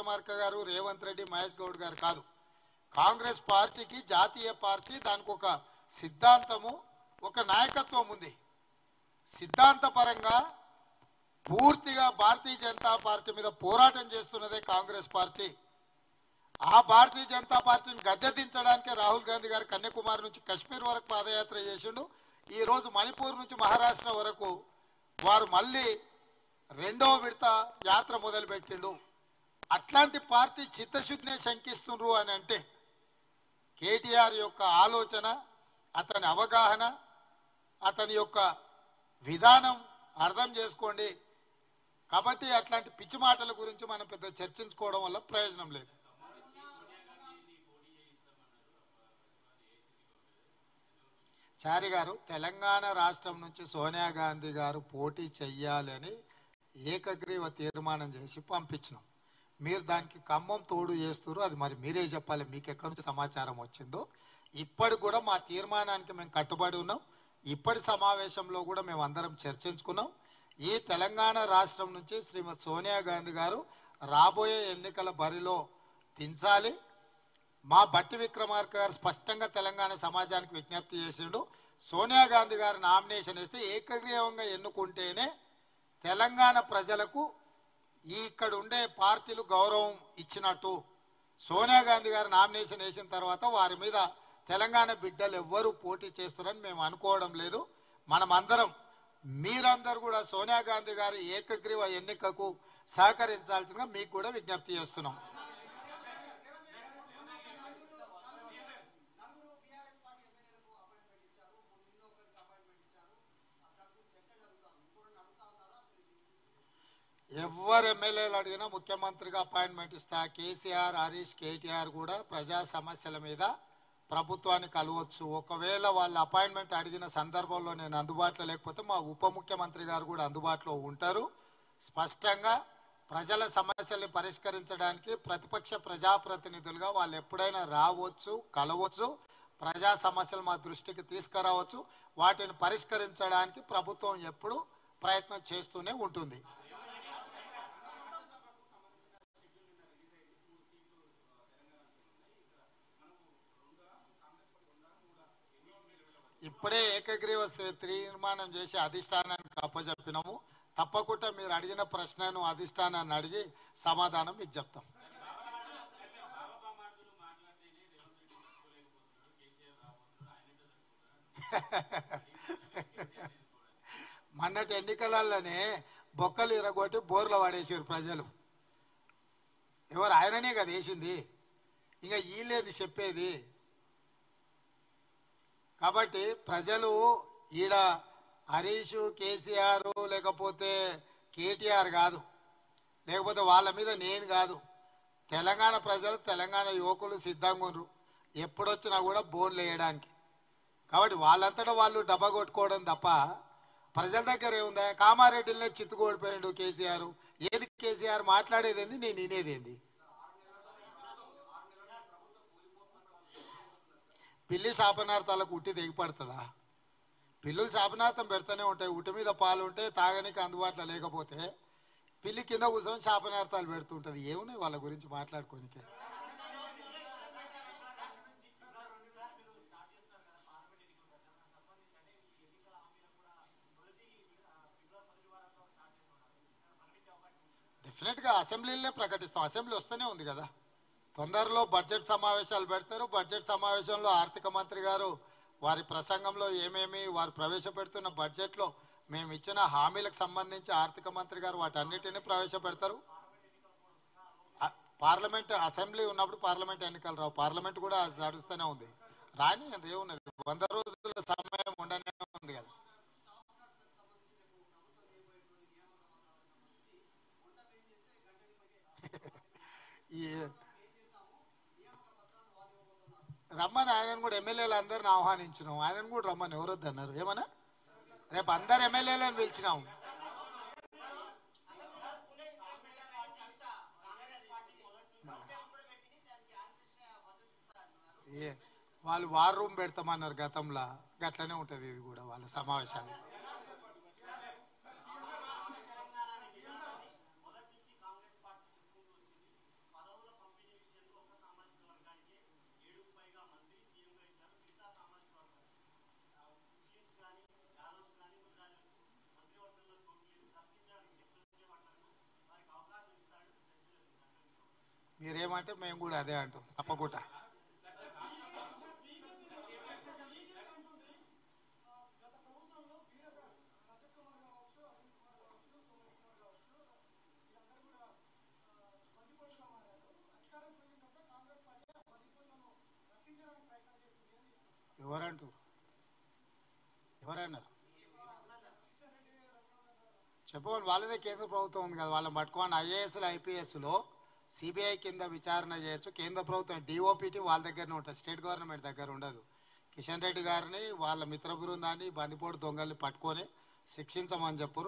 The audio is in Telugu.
విక్రమార్క గారు, రేవంత్ రెడ్డి, మహేష్ గౌడ్ గారు కాదు. కాంగ్రెస్ పార్టీకి జాతీయ పార్టీ, దానికి ఒక సిద్ధాంతము, ఒక నాయకత్వం ఉంది. సిద్ధాంతపరంగా పూర్తిగా భారతీయ జనతా పార్టీ మీద పోరాటం చేస్తున్నదే కాంగ్రెస్ పార్టీ. ఆ భారతీయ జనతా పార్టీని గద్దెదించడానికే రాహుల్ గాంధీ గారు కన్యాకుమారి నుంచి కశ్మీర్ వరకు పాదయాత్ర చేసిండు. ఈ రోజు మణిపూర్ నుంచి మహారాష్ట్ర వరకు వారు మళ్ళీ రెండవ విడత యాత్ర మొదలుపెట్టిండు. అట్లాంటి పార్టీ చిత్తశుద్ధినే శంకిస్తుండ్రు అని అంటే కేటీఆర్ యొక్క ఆలోచన, అతని అవగాహన, అతని యొక్క విధానం అర్థం చేసుకోండి. కాబట్టి అట్లాంటి పిచ్చి మాటల గురించి మనం పెద్ద చర్చించుకోవడం వల్ల ప్రయోజనం లేదు. చారి గారు, తెలంగాణ రాష్ట్రం నుంచి సోనియా గాంధీ గారు పోటీ చెయ్యాలని ఏకగ్రీవ తీర్మానం చేసి పంపించినాం. మీరు దానికి ఖమ్మం తోడు చేస్తారు, అది మరి మీరే చెప్పాలి, మీకు ఎక్కడి నుంచి సమాచారం వచ్చిందో. ఇప్పటికి కూడా మా తీర్మానానికి మేము కట్టుబడి ఉన్నాం. ఇప్పటి సమావేశంలో కూడా మేము అందరం చర్చించుకున్నాం. ఈ తెలంగాణ రాష్ట్రం నుంచి శ్రీమతి సోనియా గాంధీ గారు రాబోయే ఎన్నికల బరిలో దించాలి. మా బట్టి విక్రమార్క గారు స్పష్టంగా తెలంగాణ సమాజానికి విజ్ఞప్తి చేసిండు. సోనియా గాంధీ గారు నామినేషన్ వేస్తే ఏకగ్రీవంగా ఎన్నుకుంటేనే తెలంగాణ ప్రజలకు ఇక్కడ ఉండే పార్టీలు గౌరవం ఇచ్చినట్టు. సోనియా గాంధీ గారు నామినేషన్ వేసిన తర్వాత వారి మీద తెలంగాణ బిడ్డలు ఎవ్వరూ పోటీ చేస్తారని మేము అనుకోవడం లేదు. మనమందరం, మీరందరూ కూడా సోనియా గాంధీ గారి ఏకగ్రీవ ఎన్నికకు సహకరించాల్సిందిగా మీకు కూడా విజ్ఞప్తి చేస్తున్నాం. ఎవరు ఎమ్మెల్యేలు అడిగినా ముఖ్యమంత్రిగా అపాయింట్మెంట్ ఇస్తా. కేసీఆర్, హరీష్, కేటీఆర్ కూడా ప్రజా సమస్యల మీద ప్రభుత్వాన్ని కలవచ్చు. ఒకవేళ వాళ్ళ అపాయింట్మెంట్ అడిగిన సందర్భంలో నేను అందుబాటులో లేకపోతే మా ఉప ముఖ్యమంత్రి గారు కూడా అందుబాటులో ఉంటారు. స్పష్టంగా ప్రజల సమస్యల్ని పరిష్కరించడానికి ప్రతిపక్ష ప్రజాప్రతినిధులుగా వాళ్ళు ఎప్పుడైనా రావచ్చు, కలవచ్చు, ప్రజా సమస్యలు మా దృష్టికి తీసుకురావచ్చు. వాటిని పరిష్కరించడానికి ప్రభుత్వం ఎప్పుడు ప్రయత్నం చేస్తూనే ఉంటుంది. ఇప్పుడే ఏకగ్రీవ తీర్మానం చేసి అధిష్టానానికి అప్పచెప్పినాము. తప్పకుండా మీరు అడిగిన ప్రశ్నను అధిష్టానాన్ని అడిగి సమాధానం మీకు చెప్తాం. మొన్నటి ఎన్నికలలోనే బొక్కలు ఇరగొట్టి బోర్లు పడేసారు ప్రజలు. ఎవరు? ఆయననే కదా వేసింది. ఇంకా వీళ్ళేది చెప్పేది. కాబట్టి ప్రజలు ఈడ హరీష్, కేసీఆర్ లేకపోతే కేటీఆర్ కాదు, లేకపోతే వాళ్ళ మీద నేను కాదు, తెలంగాణ ప్రజలు, తెలంగాణ యువకులు సిద్ధంగా ఉన్నారు ఎప్పుడొచ్చినా కూడా బోన్లు వేయడానికి. కాబట్టి వాళ్ళంతటా వాళ్ళు డబ్బా కొట్టుకోవడం తప్ప ప్రజల దగ్గర ఏముందా? కామారెడ్డిలోనే చిత్తుకోడిపోయాడు కేసీఆర్. ఏది కేసీఆర్ మాట్లాడేది ఏంది, నేను వినేదేంది? పిల్లి శాపనార్థాలకు ఉట్టి దిగిపడుతుందా? పిల్లులు శాపనార్థం పెడతానే ఉంటాయి. ఉట్టి మీద పాలు ఉంటే తాగడానికి అందుబాటులో లేకపోతే పిల్లి కింద కూర్చొని శాపనార్థాలు పెడుతుంటది. ఏమున్నాయి వాళ్ళ గురించి మాట్లాడుకోనికే? డెఫినెట్గా అసెంబ్లీలోనే ప్రకటిస్తాం. అసెంబ్లీ వస్తూనే ఉంది కదా. తొందరలో బడ్జెట్ సమావేశాలు పెడతారు. బడ్జెట్ సమావేశంలో ఆర్థిక మంత్రి గారు వారి ప్రసంగంలో ఏమేమి వారు ప్రవేశపెడుతున్న బడ్జెట్లో మేము ఇచ్చిన హామీలకు సంబంధించి ఆర్థిక మంత్రి గారు వాటన్నిటిని ప్రవేశపెడతారు. పార్లమెంట్, అసెంబ్లీ ఉన్నప్పుడు పార్లమెంట్ ఎన్నికలు రావు. పార్లమెంట్ కూడా నడుస్తూనే ఉంది. రాని ఏమున్నది, 100 రోజుల సమయం ఉండనే ఉంది కదా. ఈ రమ్మని ఆయనను కూడా ఎమ్మెల్యేలు అందరిని ఆహ్వానించినాం. ఆయనను కూడా రమ్మని ఎవరొద్దు అన్నారు? ఏమన్నా రేపు అందరు ఎమ్మెల్యేలను పిలిచినాం. వాళ్ళు వార్ రూమ్ పెడతామన్నారు గతంలో, గట్లనే ఉంటుంది ఇది కూడా వాళ్ళ సమావేశాలు. మీరేమంటే మేము కూడా అదే అంటాం తప్పకుండా. ఎవరంటూ ఎవరన్నారు చెప్పండి. వాళ్ళదే కేంద్ర ప్రభుత్వం ఉంది కదా, వాళ్ళని పట్టుకోని ఐఏఎస్లు ఐపీఎస్లో సిబిఐ కింద విచారణ చేయొచ్చు. కేంద్ర ప్రభుత్వం డిఓపిటి వాళ్ళ దగ్గరనే ఉంటుంది, స్టేట్ గవర్నమెంట్ దగ్గర ఉండదు. కిషన్ రెడ్డి గారిని వాళ్ళ మిత్ర బృందాన్ని బందిపోటు దొంగల్ని పట్టుకొని శిక్షించమని చెప్పారు.